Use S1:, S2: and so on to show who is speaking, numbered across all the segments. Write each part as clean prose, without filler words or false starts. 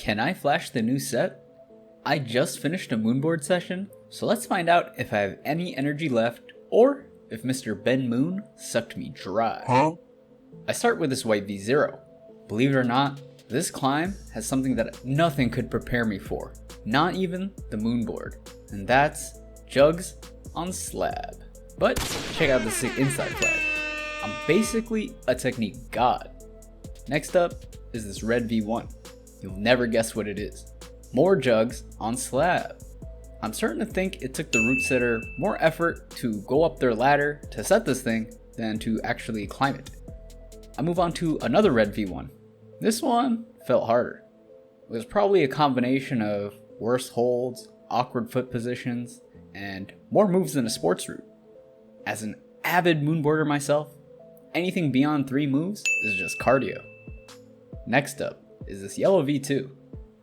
S1: Can I flash the new set? I just finished a moonboard session, so let's find out if I have any energy left or if Mr. Ben Moon sucked me dry. I start with this white V0. Believe it or not, this climb has something that nothing could prepare me for, not even the moonboard, and that's jugs on slab. But check out the sick inside flag. I'm basically a technique god. Next up is this red V1. You'll never guess what it is. More jugs on slab. I'm starting to think it took the route setter more effort to go up their ladder to set this thing than to actually climb it. I move on to another red V1. This one felt harder. It was probably a combination of worse holds, awkward foot positions, and more moves than a sports route. As an avid moonboarder myself, anything beyond 3 moves is just cardio. Next up is this yellow V2.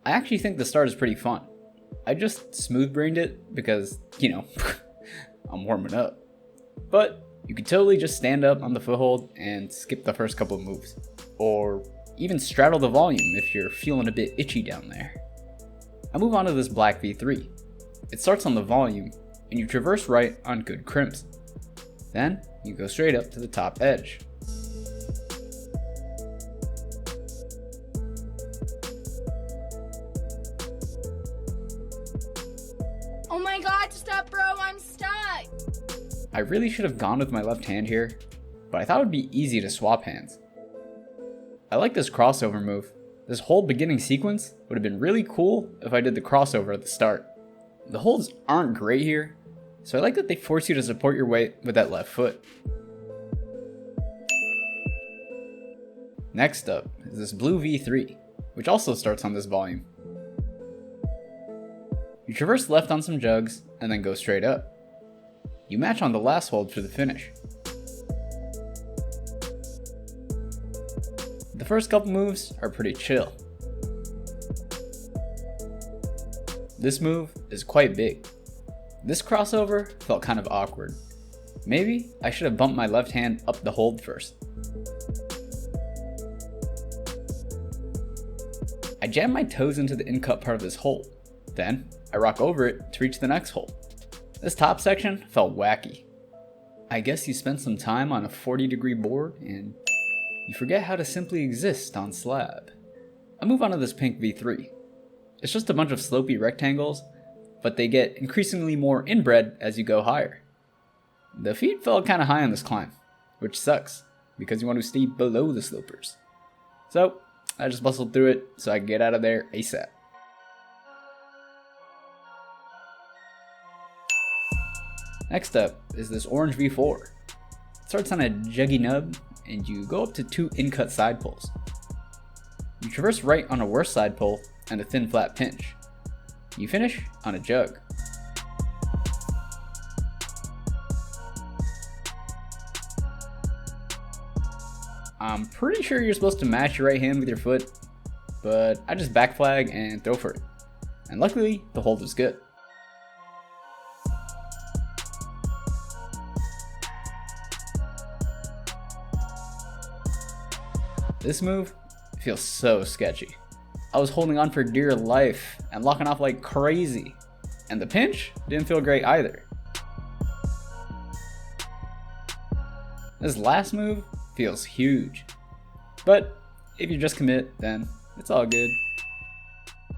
S1: I actually think the start is pretty fun. I just smooth brained it because, I'm warming up. But you could totally just stand up on the foothold and skip the first couple of moves. Or even straddle the volume if you're feeling a bit itchy down there. I move on to this black V3. It starts on the volume and you traverse right on good crimps. Then you go straight up to the top edge.
S2: Oh my god, stop bro, I'm stuck!
S1: I really should have gone with my left hand here, but I thought it would be easy to swap hands. I like this crossover move. This whole beginning sequence would have been really cool if I did the crossover at the start. The holds aren't great here, so I like that they force you to support your weight with that left foot. Next up is this blue V3, which also starts on this volume. You traverse left on some jugs and then go straight up. You match on the last hold for the finish. The first couple moves are pretty chill. This move is quite big. This crossover felt kind of awkward. Maybe I should have bumped my left hand up the hold first. I jam my toes into the in-cut part of this hold. Then I rock over it to reach the next hold. This top section felt wacky. I guess you spent some time on a 40-degree board and you forget how to simply exist on slab. I move on to this pink V3. It's just a bunch of slopey rectangles, but they get increasingly more inbred as you go higher. The feet felt kind of high on this climb, which sucks because you want to stay below the slopers. So I just bustled through it so I could get out of there ASAP. Next up is this orange V4. It starts on a juggy nub and you go up to 2 in-cut side pulls. You traverse right on a worse side pull and a thin flat pinch. You finish on a jug. I'm pretty sure you're supposed to match your right hand with your foot, but I just back flag and throw for it. And luckily, the hold was good. This move feels so sketchy. I was holding on for dear life and locking off like crazy. And the pinch didn't feel great either. This last move feels huge. But if you just commit, then it's all good.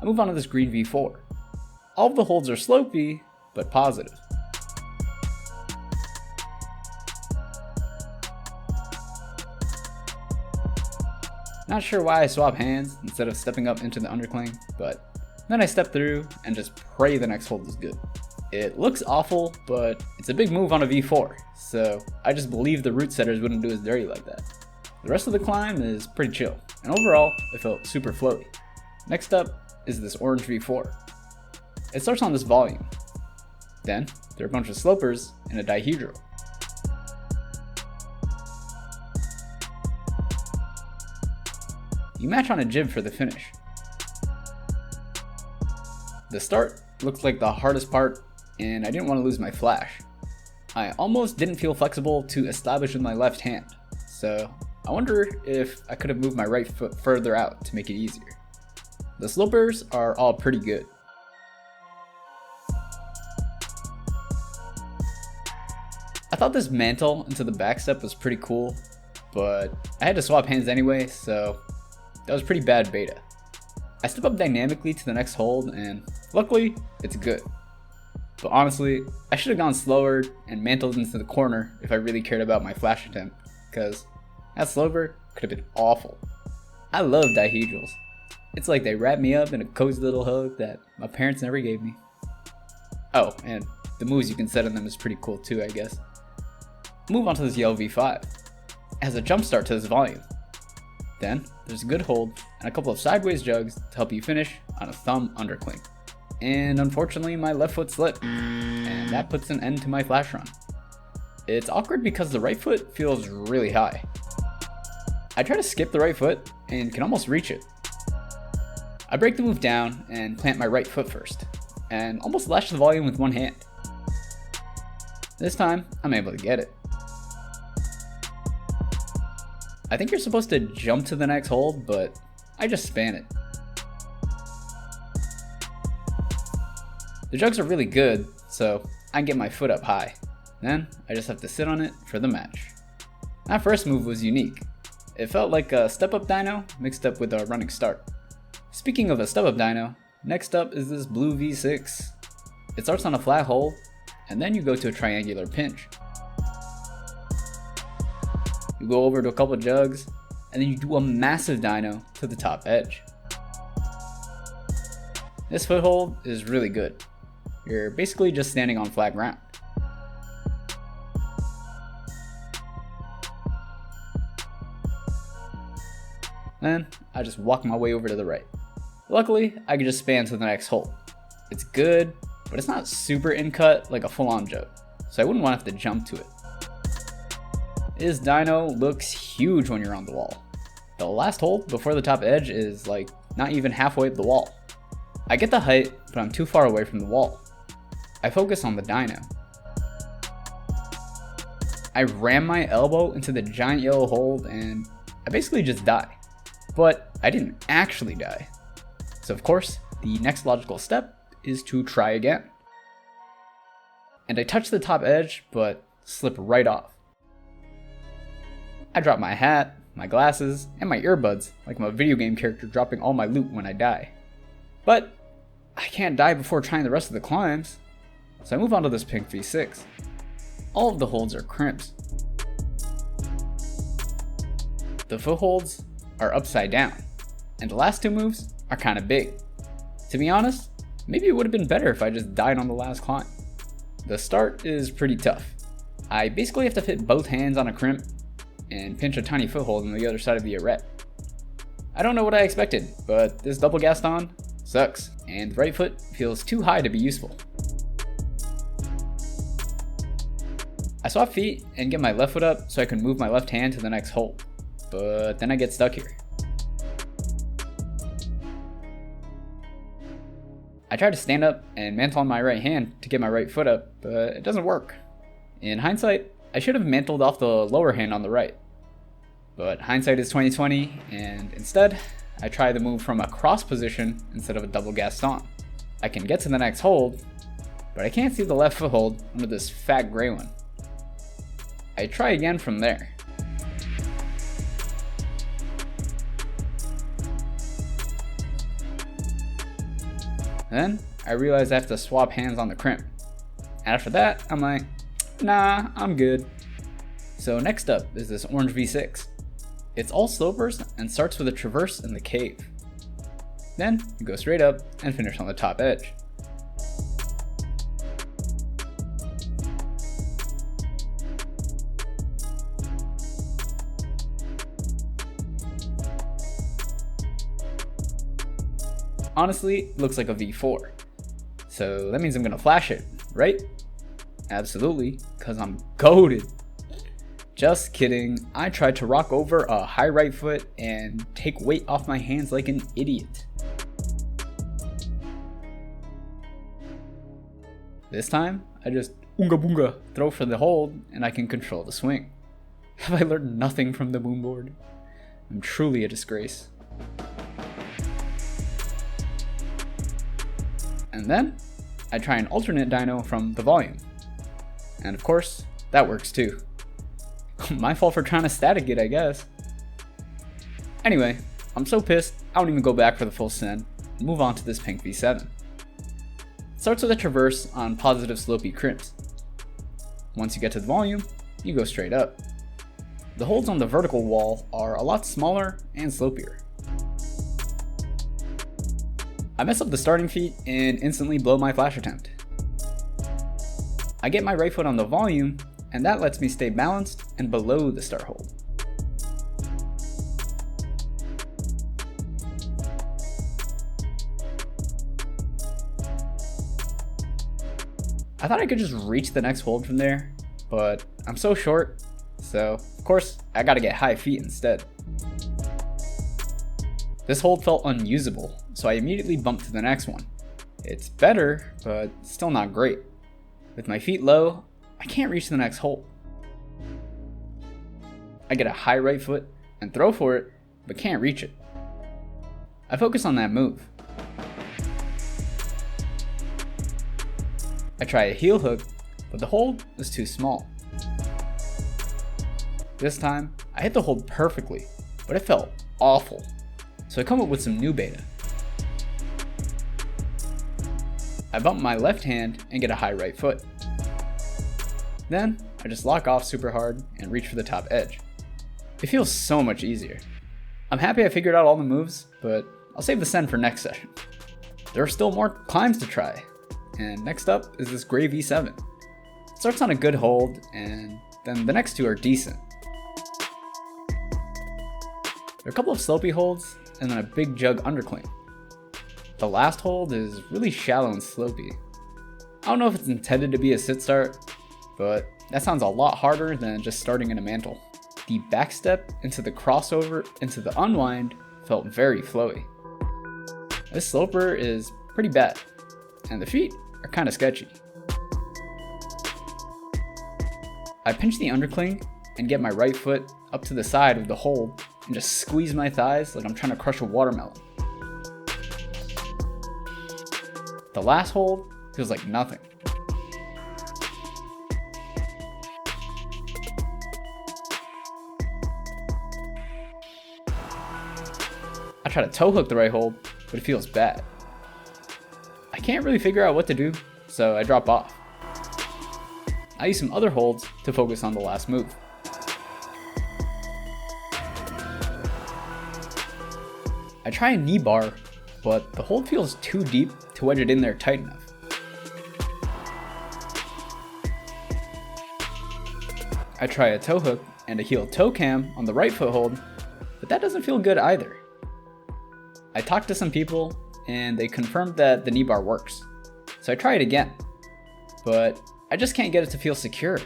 S1: I move on to this green V4. All of the holds are slopey, but positive. Not sure why I swap hands instead of stepping up into the undercling, but then I step through and just pray the next hold is good. It looks awful, but it's a big move on a V4, so I just believe the route setters wouldn't do us dirty like that. The rest of the climb is pretty chill, and overall, it felt super floaty. Next up is this orange V4. It starts on this volume. Then, there are a bunch of slopers and a dihedral. You match on a jib for the finish. The start looks like the hardest part, and I didn't want to lose my flash. I almost didn't feel flexible to establish with my left hand, so I wonder if I could have moved my right foot further out to make it easier. The slopers are all pretty good. I thought this mantle into the back step was pretty cool, but I had to swap hands anyway, so that was pretty bad beta. I step up dynamically to the next hold, and luckily, it's good. But honestly, I should have gone slower and mantled into the corner if I really cared about my flash attempt, because that sloper could have been awful. I love dihedrals. It's like they wrap me up in a cozy little hug that my parents never gave me. Oh, and the moves you can set on them is pretty cool too, I guess. Move on to this yellow V5. It has a jump start to this volume. Then, there's a good hold and a couple of sideways jugs to help you finish on a thumb underclink. And unfortunately, my left foot slipped, and that puts an end to my flash run. It's awkward because the right foot feels really high. I try to skip the right foot and can almost reach it. I break the move down and plant my right foot first, and almost lash the volume with one hand. This time, I'm able to get it. I think you're supposed to jump to the next hold, but I just span it. The jugs are really good, so I can get my foot up high. Then, I just have to sit on it for the match. That first move was unique. It felt like a step-up dyno mixed up with a running start. Speaking of a step-up dyno, next up is this blue V6. It starts on a flat hold, and then you go to a triangular pinch. You go over to a couple jugs, and then you do a massive dyno to the top edge. This foothold is really good. You're basically just standing on flat ground. Then, I just walk my way over to the right. Luckily, I can just span to the next hole. It's good, but it's not super in-cut like a full-on jug, so I wouldn't want to have to jump to it. This dyno looks huge when you're on the wall. The last hole before the top edge is like not even halfway up the wall. I get the height, but I'm too far away from the wall. I focus on the dyno. I ram my elbow into the giant yellow hold and I basically just die. But I didn't actually die. So of course, the next logical step is to try again. And I touch the top edge, but slip right off. I drop my hat, my glasses, and my earbuds like I'm a video game character dropping all my loot when I die. But I can't die before trying the rest of the climbs, so I move on to this pink V6. All of the holds are crimps. The footholds are upside down, and the last two moves are kinda big. To be honest, maybe it would have been better if I just died on the last climb. The start is pretty tough. I basically have to fit both hands on a crimp and pinch a tiny foothold on the other side of the arete. I don't know what I expected, but this double Gaston sucks, and the right foot feels too high to be useful. I swap feet and get my left foot up so I can move my left hand to the next hold, but then I get stuck here. I try to stand up and mantle on my right hand to get my right foot up, but it doesn't work. In hindsight, I should have mantled off the lower hand on the right. But hindsight is 20/20, and instead, I try the move from a cross position instead of a double Gaston. I can get to the next hold, but I can't see the left foothold under this fat gray one. I try again from there. Then, I realize I have to swap hands on the crimp. And after that, I'm like, nah, I'm good. So next up is this orange V6. It's all slopers and starts with a traverse in the cave. Then, you go straight up and finish on the top edge. Honestly, it looks like a V4. So that means I'm gonna flash it, right? Absolutely, cause I'm goated. Just kidding, I tried to rock over a high right foot and take weight off my hands like an idiot. This time, I just oonga boonga throw for the hold and I can control the swing. Have I learned nothing from the moonboard? I'm truly a disgrace. And then I try an alternate dyno from the volume. And of course, that works too. My fault for trying to static it, I guess. Anyway, I'm so pissed, I don't even go back for the full send and move on to this pink V7. It starts with a traverse on positive slopey crimps. Once you get to the volume, you go straight up. The holds on the vertical wall are a lot smaller and slopier. I mess up the starting feet and instantly blow my flash attempt. I get my right foot on the volume, and that lets me stay balanced and below the start hold. I thought I could just reach the next hold from there, but I'm so short, so of course I gotta get high feet instead. This hold felt unusable, so I immediately bumped to the next one. It's better, but still not great. With my feet low, I can't reach the next hold. I get a high right foot and throw for it, but can't reach it. I focus on that move. I try a heel hook, but the hold is too small. This time, I hit the hold perfectly, but it felt awful. So I come up with some new beta. I bump my left hand and get a high right foot. Then, I just lock off super hard and reach for the top edge. It feels so much easier. I'm happy I figured out all the moves, but I'll save the send for next session. There are still more climbs to try. And next up is this gray V7. It starts on a good hold, and then the next two are decent. There are a couple of slopey holds, and then a big jug undercling. The last hold is really shallow and slopey. I don't know if it's intended to be a sit start, but that sounds a lot harder than just starting in a mantle. The backstep into the crossover into the unwind felt very flowy. This sloper is pretty bad, and the feet are kind of sketchy. I pinch the undercling and get my right foot up to the side of the hold and just squeeze my thighs like I'm trying to crush a watermelon. The last hold feels like nothing. I try to toe hook the right hold, but it feels bad. I can't really figure out what to do, so I drop off. I use some other holds to focus on the last move. I try a knee bar, but the hold feels too deep to wedge it in there tight enough. I try a toe hook and a heel toe cam on the right foot hold, but that doesn't feel good either. I talked to some people and they confirmed that the knee bar works. So I try it again, but I just can't get it to feel secure.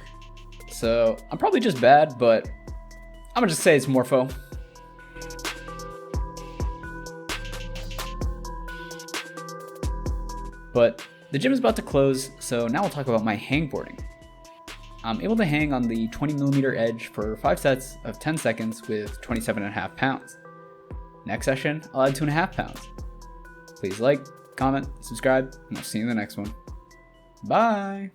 S1: So I'm probably just bad, but I'm gonna just say it's morpho. But the gym is about to close, so now we'll talk about my hangboarding. I'm able to hang on the 20mm edge for 5 sets of 10 seconds with 27.5 pounds. Next session, I'll add 2.5 pounds. Please like, comment, subscribe, and I'll see you in the next one. Bye!